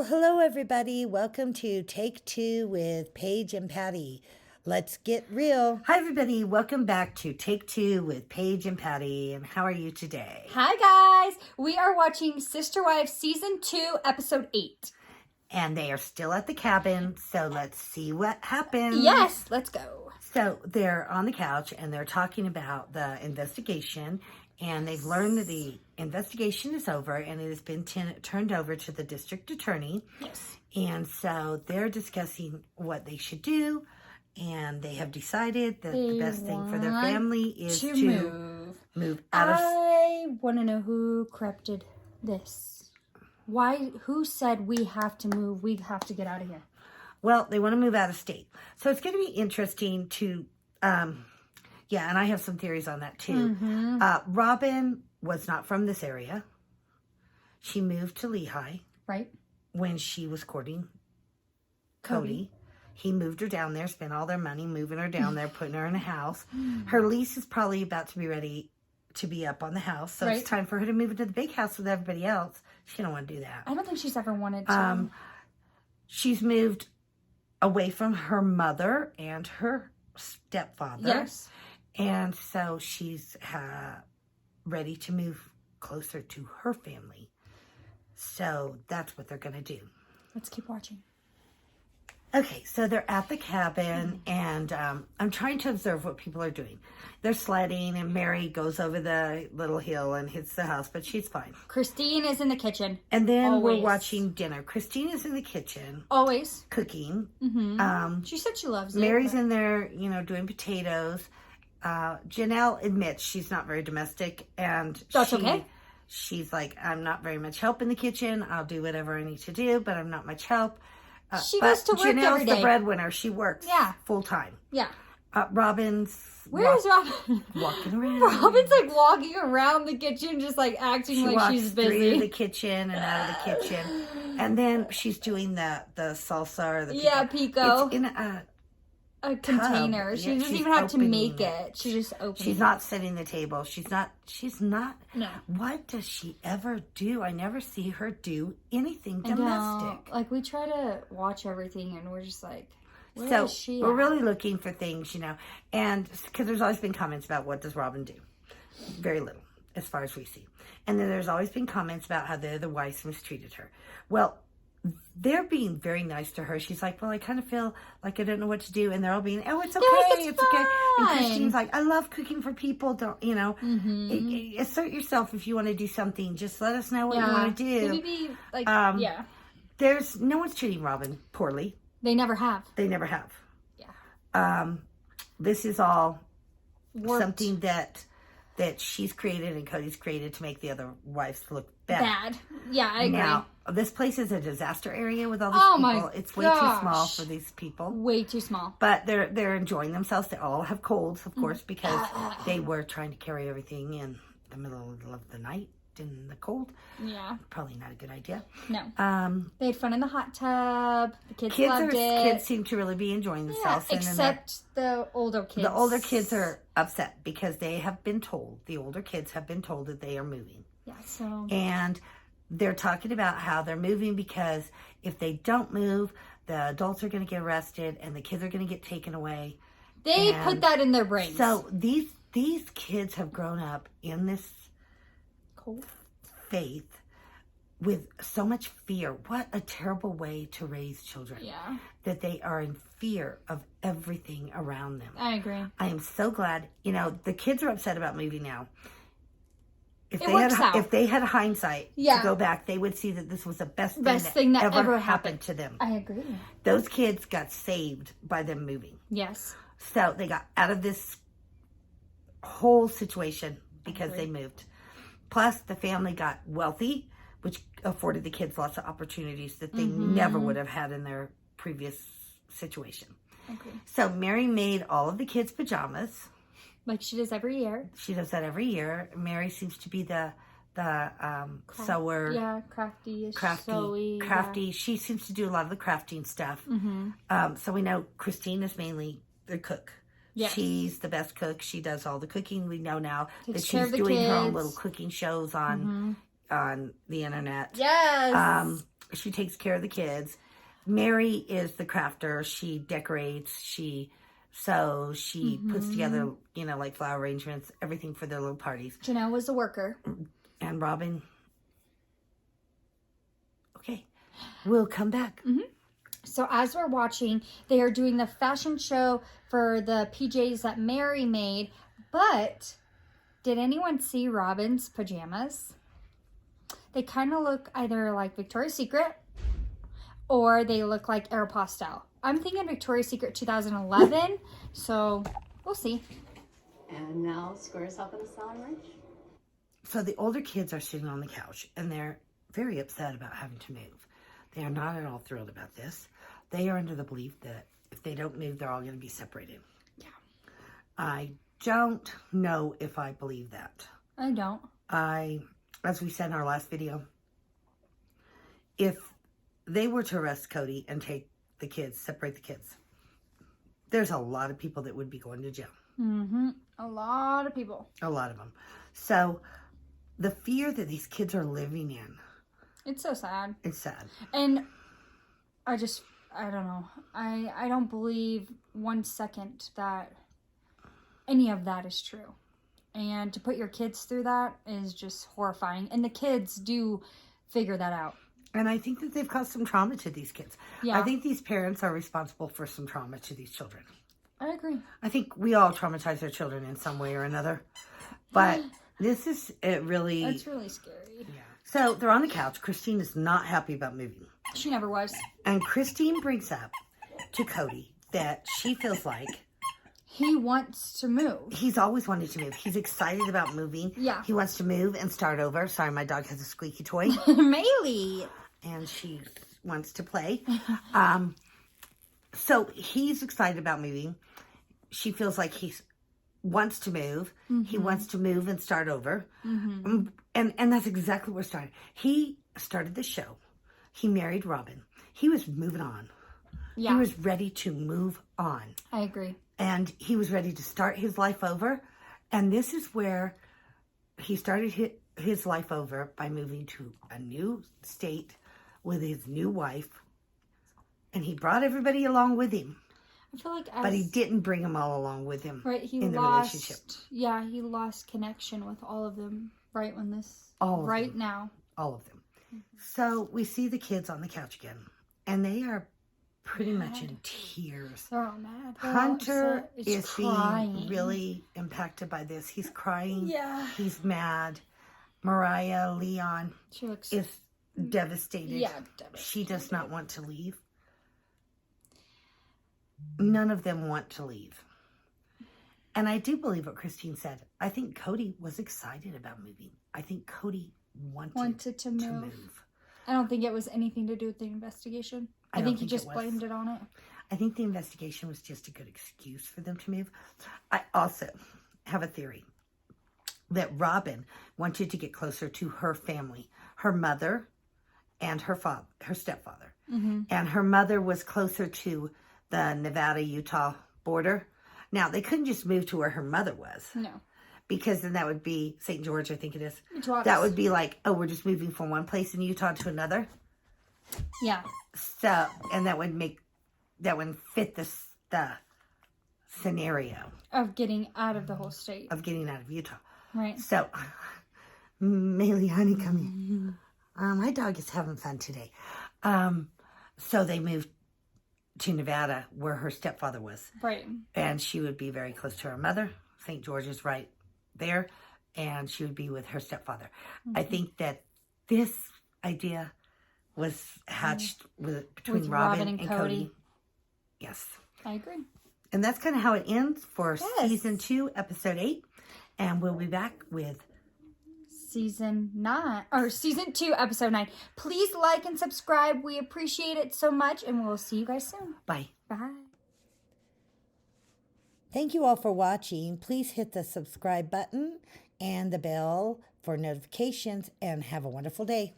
Well, hello, everybody. Welcome to Take Two with Paige and Patty. Let's get real. Hi, everybody. Welcome back to Take Two with Paige and Patty. And how are you today? Hi, guys. We are watching Sister Wives Season 2, Episode 8. And they are still at the cabin, so let's see what happens. Yes, let's go. So they're on the couch, and they're talking about the investigation. And they've learned that the investigation is over, and it has been turned over to the district attorney. Yes. And so they're discussing what they should do. And they have decided that the best thing for their family is to move out of... I want to know who corrupted this. Why? Who said we have to move? We have to get out of here. Well, they want to move out of state. So it's going to be interesting to... yeah, and I have some theories on that too. Mm-hmm. Robin was not from this area. She moved to Lehigh. Right. When she was courting Cody. He moved her down there, spent all their money moving her down there, putting her in a house. Her lease is probably about to be ready to be up on the house. So It's time for her to move into the big house with everybody else. She don't want to do that. I don't think she's ever wanted to. She's moved away from her mother and her stepfather. Yes. And so she's ready to move closer to her family. So that's what they're going to do. Let's keep watching. Okay, so they're at the cabin, and I'm trying to observe what people are doing. They're sledding, and Mary goes over the little hill and hits the house, but she's fine. Christine is in the kitchen. And then we're watching dinner. Christine is in the kitchen. Always. Cooking. Mm-hmm. She said she loves it. Mary's in there, doing potatoes. Janelle admits she's not very domestic, and that's okay. She's like, I'm not very much help in the kitchen. I'll do whatever I need to do, but I'm not much help. She goes to work every day. Janelle's the breadwinner. She works full time. Yeah. Robin's... Where's Robin? Walking around. Robin's like walking around the kitchen, just like acting like she's busy. She walks through the kitchen and out of the kitchen. And then she's doing the salsa or the pico. Yeah, pico. It's in a container. She doesn't even have to make it. She just opens it. She's not setting the table. She's not. No. What does she ever do? I nenever see her do anything domestic. Like, we try to watch everything and we're just like, where is she we're really looking for things, and because there's always been comments about what does Robin do? Very little, as far as we see. And then there's always been comments about how the other wives mistreated her. Well, they're being very nice to her. She's like, well, I kind of feel like I don't know what to do. And they're all being, oh, it's okay. It's okay. And Christine's like, I love cooking for people. Don't, assert yourself if you want to do something. Just let us know what you want to do. Maybe, There's, no one's treating Robin poorly. They never have. Yeah. This is all something that she's created and Cody's created to make the other wives look bad. Yeah, I agree. Now, this place is a disaster area with all these people. It's way too small for these people. Way too small. But they're enjoying themselves. They all have colds, of course, because they were trying to carry everything in the middle of the night in the cold. Yeah. Probably not a good idea. No. They had fun in the hot tub. The kids loved it. Kids seem to really be enjoying themselves. Yeah, except the older kids. The older kids are upset because they have been told, the older kids have been told that they are moving. Yeah, so... And they're talking about how they're moving because if they don't move, the adults are going to get arrested and the kids are going to get taken away. They put that in their brains. So these kids have grown up in this cold faith with so much fear. What a terrible way to raise children. Yeah. That they are in fear of everything around them. I agree. I am so glad. The kids are upset about moving now. If they had hindsight to go back, they would see that this was the best thing that ever happened to them. I agree. Those kids got saved by them moving. Yes. So they got out of this whole situation because they moved. Plus, the family got wealthy, which afforded the kids lots of opportunities that they never would have had in their previous situation. Okay. So Mary made all of the kids' pajamas. Like she does every year. She does that every year. Mary seems to be the sewer. Yeah, crafty. Yeah. She seems to do a lot of the crafting stuff. So we know Christine is mainly the cook. Yes. She's the best cook. She does all the cooking. We know now that she's doing her own little cooking shows on the internet. Yes. She takes care of the kids. Mary is the crafter. She decorates. She sews. She puts together, like flower arrangements, everything for their little parties. Janelle was the worker. And Robin, okay, we'll come back. So as we're watching, they are doing the fashion show for the PJs that Mary made. But did anyone see Robin's pajamas? They kind of look either like Victoria's Secret or they look like Aeropostale. I'm thinking Victoria's Secret 2011, so we'll see. And now score yourself in a salad ranch. So the older kids are sitting on the couch and they're very upset about having to move. They are not at all thrilled about this. They are under the belief that if they don't move, they're all going to be separated. Yeah. I don't know if I believe that. I don't. As we said in our last video, if they were to arrest Cody and take the kids, separate the kids, there's a lot of people that would be going to jail. A lot of people. A lot of them. So the fear that these kids are living in. It's so sad. It's sad. And I don't know. I don't believe 1 second that any of that is true. And to put your kids through that is just horrifying. And the kids do figure that out. And I think that they've caused some trauma to these kids. Yeah. I think these parents are responsible for some trauma to these children. I agree. I think we all traumatize our children in some way or another. But this is really... It's really scary. Yeah. So they're on the couch. Christine is not happy about moving. She never was. And Christine brings up to Cody that she feels like he wants to move. He's always wanted to move. He's excited about moving. Yeah. He wants to move and start over. Sorry, my dog has a squeaky toy. Maylee. And she wants to play. So he's excited about moving. She feels like he wants to move. He wants to move and start over. And that's exactly where it started. He started the show. He married Robin. He was moving on. Yeah. He was ready to move on. I agree. And he was ready to start his life over. And this is where he started his life over by moving to a new state with his new wife. And he brought everybody along with him. I feel like But he didn't bring them all along with him in the relationship. Yeah, he lost connection with all of them right when this... now. All of them. So we see the kids on the couch again. And they are pretty much in tears. They're all mad. Hunter is crying. being really impacted by this. He's crying. Yeah. He's mad. Mariah, Leon is devastated. Yeah, devastated. She does not want to leave. None of them want to leave. And I do believe what Christine said. I think Cody was excited about moving. I think Cody wanted to move. I don't think it was anything to do with the investigation. I think he just blamed it on it. I think the investigation was just a good excuse for them to move. I also have a theory that Robin wanted to get closer to her family, her mother and her stepfather. And her mother was closer to the Nevada-Utah border. Now, they couldn't just move to where her mother was. No. Because then that would be St. George, I think it is. That would be like, oh, we're just moving from one place in Utah to another. Yeah. So, and that would fit the scenario. Of getting out of the whole state. Of getting out of Utah. Right. So, Maylee, honey, come here. My dog is having fun today. So they moved to Nevada where her stepfather was. Right. And she would be very close to her mother. St. George is right there. And she would be with her stepfather. I think that this idea was hatched between Robin and Cody. Yes. I agree. And that's kind of how it ends for season 2, episode 8. And we'll be back with season 2, episode 9. Please like and subscribe. We appreciate it so much, and we'll see you guys soon. Bye. Bye. Thank you all for watching. Please hit the subscribe button and the bell for notifications, and have a wonderful day.